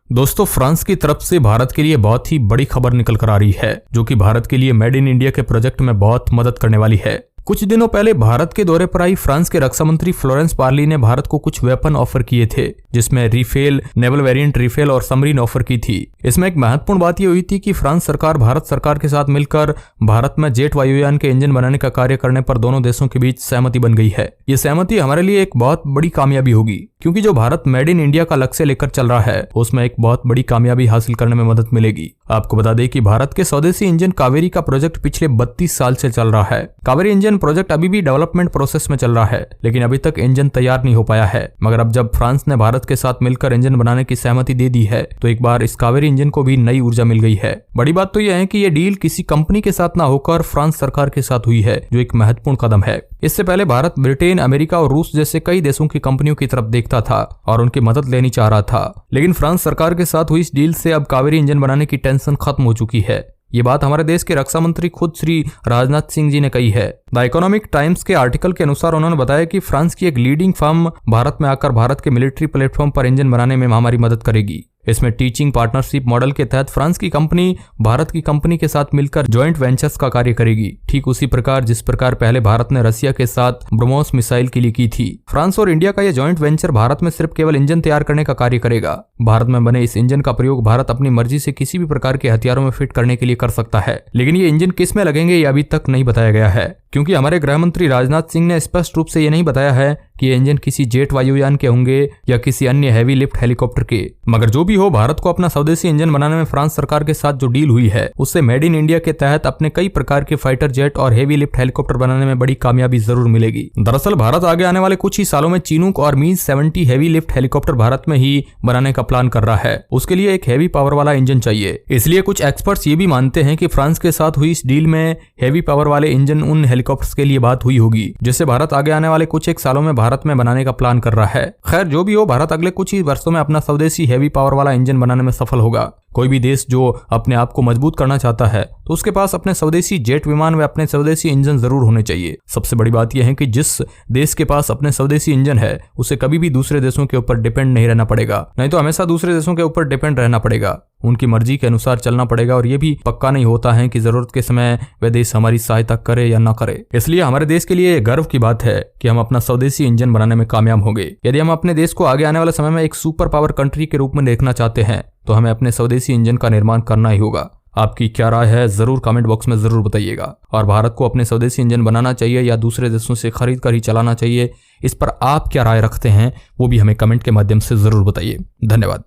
दोस्तों, फ्रांस की तरफ से भारत के लिए बहुत ही बड़ी खबर निकल कर आ रही है, जो कि भारत के लिए मेड इन इंडिया के प्रोजेक्ट में बहुत मदद करने वाली है। कुछ दिनों पहले भारत के दौरे पर आई फ्रांस के रक्षा मंत्री फ्लोरेंस पार्ली ने भारत को कुछ वेपन ऑफर किए थे, जिसमें रिफेल, नेवल वेरिएंट रिफेल और सबमरीन ऑफर की थी। इसमें एक महत्वपूर्ण बात यह हुई थी कि फ्रांस सरकार भारत सरकार के साथ मिलकर भारत में जेट वायुयान के इंजन बनाने का कार्य करने पर दोनों देशों के बीच सहमति बन गई है। ये सहमति हमारे लिए एक बहुत बड़ी कामयाबी होगी, क्योंकि जो भारत मेड इन इंडिया का लक्ष्य लेकर चल रहा है उसमें एक बहुत बड़ी कामयाबी हासिल करने में मदद मिलेगी। आपको बता दें कि भारत के स्वदेशी इंजन कावेरी का प्रोजेक्ट पिछले 32 साल से चल रहा है। कावेरी इंजन प्रोजेक्ट अभी भी डेवलपमेंट प्रोसेस में चल रहा है, लेकिन अभी तक इंजन तैयार नहीं हो पाया है। मगर अब जब फ्रांस ने भारत के साथ मिलकर इंजन बनाने की सहमति दे दी है, तो एक बार इस कावेरी इंजन को भी नई ऊर्जा मिल गई है। बड़ी बात तो यह है कि यह डील किसी कंपनी के साथ ना होकर फ्रांस सरकार के साथ हुई है, जो एक महत्वपूर्ण कदम है। इससे पहले भारत ब्रिटेन, अमेरिका और रूस जैसे कई देशों की कंपनियों की तरफ देखता था और उनकी मदद लेनी चाह रहा था, लेकिन फ्रांस सरकार के साथ हुई इस डील से अब कावेरी इंजन बनाने की टेंशन खत्म हो चुकी है। ये बात हमारे देश के रक्षा मंत्री खुद श्री राजनाथ सिंह जी ने कही है। द इकोनॉमिक टाइम्स के आर्टिकल के अनुसार उन्होंने बताया कि फ्रांस की एक लीडिंग फर्म भारत में आकर भारत के मिलिट्री प्लेटफॉर्म पर इंजन बनाने में हमारी मदद करेगी। इसमें टीचिंग पार्टनरशिप मॉडल के तहत फ्रांस की कंपनी भारत की कंपनी के साथ मिलकर जॉइंट वेंचर्स का कार्य करेगी, ठीक उसी प्रकार जिस प्रकार पहले भारत ने रसिया के साथ ब्रह्मोस मिसाइल के लिए की थी। फ्रांस और इंडिया का यह जॉइंट वेंचर भारत में सिर्फ केवल इंजन तैयार करने का कार्य करेगा। भारत में बने इस इंजन का प्रयोग भारत अपनी मर्जी से किसी भी प्रकार के हथियारों में फिट करने के लिए कर सकता है, लेकिन ये इंजन किस में लगेंगे ये अभी तक नहीं बताया गया है, क्योंकि हमारे गृह मंत्री राजनाथ सिंह ने स्पष्ट रूप से ये नहीं बताया है कि ये इंजन किसी जेट वायुयान के होंगे या किसी अन्य हैवी लिफ्ट हेलीकॉप्टर के। मगर जो भी हो, भारत को अपना स्वदेशी इंजन बनाने में फ्रांस सरकार के साथ जो डील हुई है उससे मेड इन इंडिया के तहत अपने कई प्रकार के फाइटर जेट और हेवी लिफ्ट हेलीकॉप्टर बनाने में बड़ी कामयाबी जरूर मिलेगी। दरअसल भारत आगे आने वाले कुछ ही सालों में चिनूक और मी 70 हेवी लिफ्ट हेलीकॉप्टर भारत में ही बनाने का प्लान कर रहा है। उसके लिए एक हेवी पावर वाला इंजन चाहिए, इसलिए कुछ एक्सपर्ट्स ये भी मानते हैं कि फ्रांस के साथ हुई इस डील में हेवी पावर वाले इंजन उन हेलीकॉप्टर्स के लिए बात हुई होगी, जिससे भारत आगे आने वाले कुछ एक सालों में भारत में बनाने का प्लान कर रहा है। खैर, जो भी हो, भारत अगले कुछ ही वर्षों में अपना स्वदेशी हेवी पावर वाला इंजन बनाने में सफल होगा। कोई भी देश जो अपने आप को मजबूत करना चाहता है तो उसके पास अपने स्वदेशी जेट विमान व अपने स्वदेशी इंजन जरूर होने चाहिए। सबसे बड़ी बात यह है कि जिस देश के पास अपने स्वदेशी इंजन है उसे कभी भी दूसरे देशों के ऊपर डिपेंड नहीं रहना पड़ेगा, नहीं तो हमेशा दूसरे देशों के ऊपर डिपेंड रहना पड़ेगा, उनकी मर्जी के अनुसार चलना पड़ेगा। और ये भी पक्का नहीं होता है कि जरूरत के समय वह देश हमारी सहायता करे या ना करे। इसलिए हमारे देश के लिए गर्व की बात है कि हम अपना स्वदेशी इंजन बनाने में कामयाब होंगे। यदि हम अपने देश को आगे आने वाले समय में एक सुपर पावर कंट्री के रूप में देखना चाहते हैं तो हमें अपने स्वदेशी इंजन का निर्माण करना ही होगा। आपकी क्या राय है जरूर कमेंट बॉक्स में जरूर बताइएगा। और भारत को अपने स्वदेशी इंजन बनाना चाहिए या दूसरे देशों से खरीद कर ही चलाना चाहिए, इस पर आप क्या राय रखते हैं वो भी हमें कमेंट के माध्यम से जरूर बताइए। धन्यवाद।